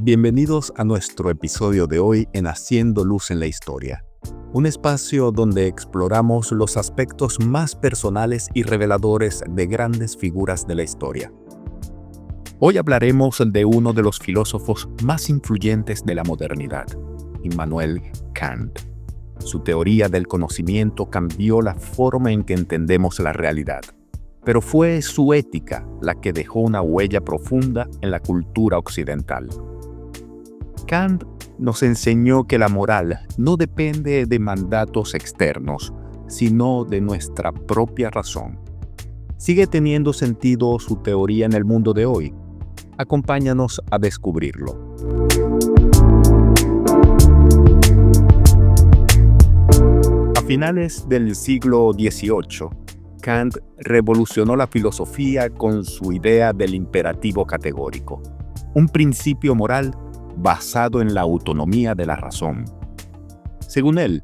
Bienvenidos a nuestro episodio de hoy en Haciendo Luz en la Historia, un espacio donde exploramos los aspectos más personales y reveladores de grandes figuras de la historia. Hoy hablaremos de uno de los filósofos más influyentes de la modernidad, Immanuel Kant. Su teoría del conocimiento cambió la forma en que entendemos la realidad, pero fue su ética la que dejó una huella profunda en la cultura occidental. Kant nos enseñó que la moral no depende de mandatos externos, sino de nuestra propia razón. ¿Sigue teniendo sentido su teoría en el mundo de hoy? Acompáñanos a descubrirlo. A finales del siglo XVIII, Kant revolucionó la filosofía con su idea del imperativo categórico, un principio moral basado en la autonomía de la razón. Según él,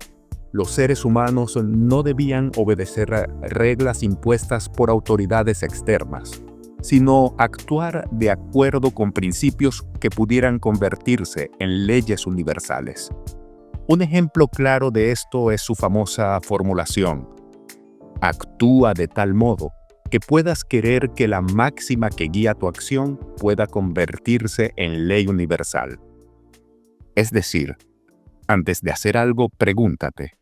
los seres humanos no debían obedecer reglas impuestas por autoridades externas, sino actuar de acuerdo con principios que pudieran convertirse en leyes universales. Un ejemplo claro de esto es su famosa formulación: actúa de tal modo que puedas querer que la máxima que guía tu acción pueda convertirse en ley universal. Es decir, antes de hacer algo, pregúntate,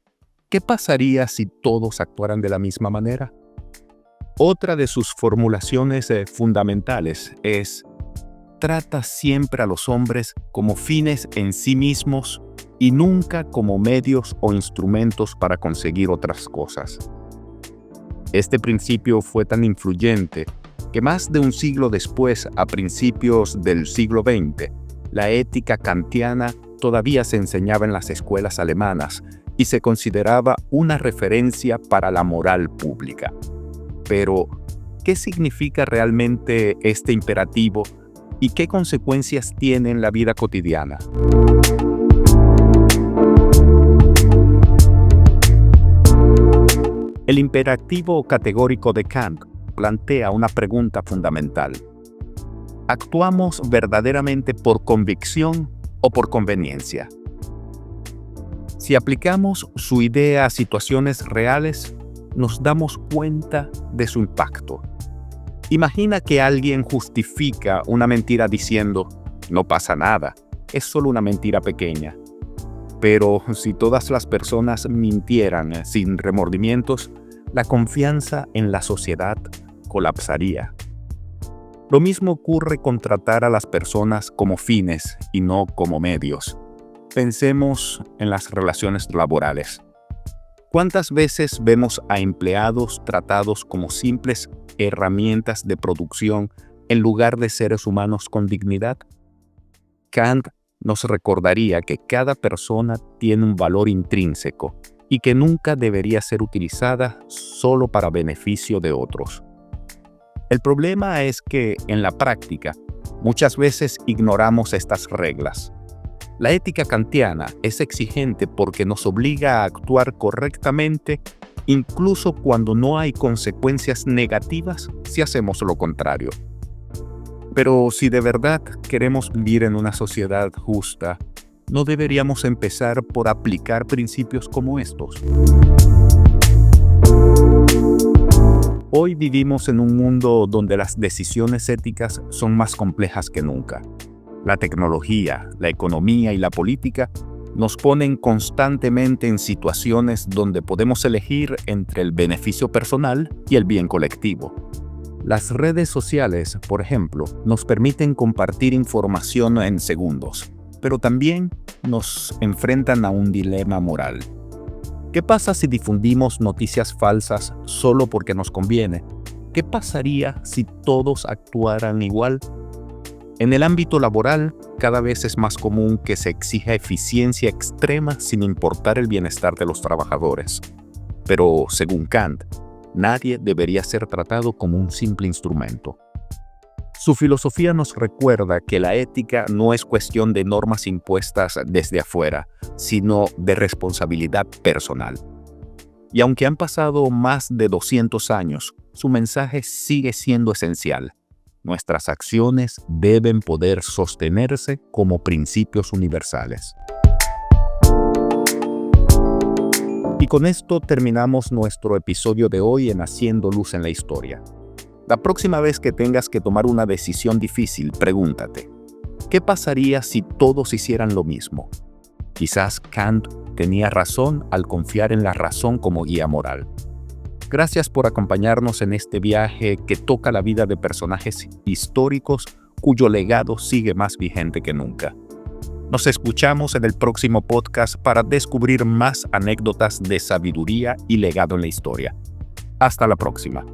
¿qué pasaría si todos actuaran de la misma manera? Otra de sus formulaciones fundamentales es: trata siempre a los hombres como fines en sí mismos y nunca como medios o instrumentos para conseguir otras cosas. Este principio fue tan influyente que más de un siglo después, a principios del siglo XX, la ética kantiana todavía se enseñaba en las escuelas alemanas y se consideraba una referencia para la moral pública. Pero, ¿qué significa realmente este imperativo y qué consecuencias tiene en la vida cotidiana? El imperativo categórico de Kant plantea una pregunta fundamental. ¿Actuamos verdaderamente por convicción o por conveniencia? Si aplicamos su idea a situaciones reales, nos damos cuenta de su impacto. Imagina que alguien justifica una mentira diciendo: no pasa nada, es solo una mentira pequeña. Pero si todas las personas mintieran sin remordimientos, la confianza en la sociedad colapsaría. Lo mismo ocurre con tratar a las personas como fines y no como medios. Pensemos en las relaciones laborales. ¿Cuántas veces vemos a empleados tratados como simples herramientas de producción en lugar de seres humanos con dignidad? Kant nos recordaría que cada persona tiene un valor intrínseco y que nunca debería ser utilizada solo para beneficio de otros. El problema es que, en la práctica, muchas veces ignoramos estas reglas. La ética kantiana es exigente porque nos obliga a actuar correctamente, incluso cuando no hay consecuencias negativas si hacemos lo contrario. Pero si de verdad queremos vivir en una sociedad justa, ¿no deberíamos empezar por aplicar principios como estos? Hoy vivimos en un mundo donde las decisiones éticas son más complejas que nunca. La tecnología, la economía y la política nos ponen constantemente en situaciones donde podemos elegir entre el beneficio personal y el bien colectivo. Las redes sociales, por ejemplo, nos permiten compartir información en segundos, pero también nos enfrentan a un dilema moral. ¿Qué pasa si difundimos noticias falsas solo porque nos conviene? ¿Qué pasaría si todos actuaran igual? En el ámbito laboral, cada vez es más común que se exija eficiencia extrema sin importar el bienestar de los trabajadores. Pero, según Kant, nadie debería ser tratado como un simple instrumento. Su filosofía nos recuerda que la ética no es cuestión de normas impuestas desde afuera, sino de responsabilidad personal. Y aunque han pasado más de 200 años, su mensaje sigue siendo esencial. Nuestras acciones deben poder sostenerse como principios universales. Y con esto terminamos nuestro episodio de hoy en Haciendo Luz en la Historia. La próxima vez que tengas que tomar una decisión difícil, pregúntate, ¿qué pasaría si todos hicieran lo mismo? Quizás Kant tenía razón al confiar en la razón como guía moral. Gracias por acompañarnos en este viaje que toca la vida de personajes históricos cuyo legado sigue más vigente que nunca. Nos escuchamos en el próximo podcast para descubrir más anécdotas de sabiduría y legado en la historia. Hasta la próxima.